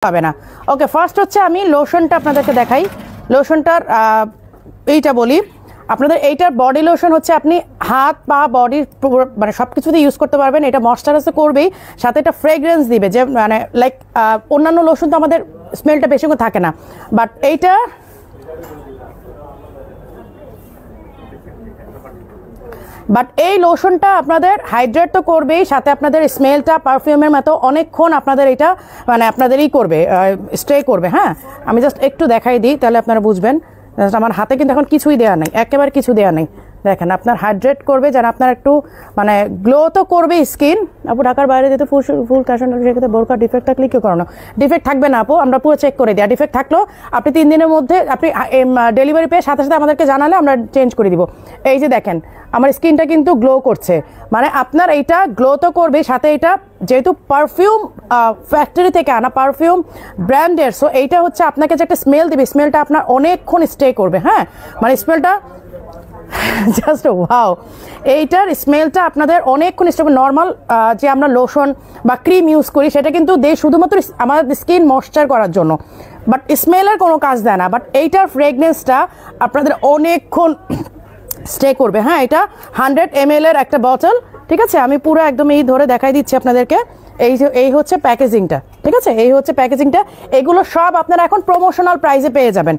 পাবে না। ওকে, ফার্স্ট হচ্ছে আমি লোশনটা আপনাদেরকে দেখাই। লোশনটার এইটা বলি আপনাদের, এইটার বডি লোশন হচ্ছে আপনি হাত পা বডির মানে সব কিছুতে ইউজ করতে পারবেন। এটা ময়শ্চারাইজ করবেই, সাথে এটা ফ্রেগ্রেন্স দিবে, যে মানে লাইক অন্যান্য লোশন তো আমাদের স্মেলটা বেশিক্ষণ থাকে না, বাট এইটা এই লোশনটা আপনাদের হাইড্রেট তো করবেই, সাথে আপনাদের স্মেলটা পারফিউমের মতো অনেকক্ষণ আপনাদের এটা মানে আপনাদেরই করবে, স্টে করবে। হ্যাঁ, আমি জাস্ট একটু দেখাই দিই তাহলে আপনারা বুঝবেন। আমার হাতে কিন্তু এখন কিছুই দেওয়া নেই, একেবারে কিছু দেওয়া নেই। দেখেন আপনার হাইড্রেট করবে, যেন আপনার একটু মানে গ্লো তো করবে স্কিন। আপু ঢাকার বাইরে যেতে ফুল ক্যাশ অন ডেলিভারি, সেক্ষেত্রে বোরকা ডিফেক্ট থাকলে কি করানো? ডিফেক্ট থাকবে না আপু, আমরা পুরো চেক করে দিই। আর ডিফেক্ট থাকলেও আপনি 3 দিনের মধ্যে আপনি ডেলিভারি পেয়ে সাথে সাথে আমাদেরকে জানালে আমরা চেঞ্জ করে দিব। এই যে দেখেন আমার স্কিনটা কিন্তু গ্লো করছে, মানে আপনার এইটা গ্লো তো করবে, সাথে এটা যেহেতু পারফিউম ফ্যাক্টরি থেকে আনা, পারফিউম ব্র্যান্ডের, সো এইটা হচ্ছে আপনাকে যে একটা স্মেল দিবে, স্মেলটা আপনার অনেকক্ষণ স্টে করবে। হ্যাঁ, মানে স্মেলটা জাস্ট ওয়াও, এইটার স্মেলটা আপনাদের অনেকক্ষণ স্টে করবে। নর্মাল যে আমরা লোশন বা ক্রিম ইউজ করি সেটা কিন্তু দেয় শুধুমাত্র আমাদের স্কিন ময়েশ্চার করার জন্য, বাট স্মেলের কোনো কাজ দেয় না। বাট এইটার ফ্রেগনেন্সটা আপনাদের অনেকক্ষণ স্টে করবে। হ্যাঁ, এটা 100 ml এর একটা বটল, ঠিক আছে? আমি পুরো একদম এই ধরে দেখাই দিচ্ছি আপনাদেরকে। এই হচ্ছে প্যাকেজিংটা, ঠিক আছে? এই হচ্ছে প্যাকেজিংটা। এগুলো সব আপনারা এখন প্রমোশনাল প্রাইসে পেয়ে যাবেন।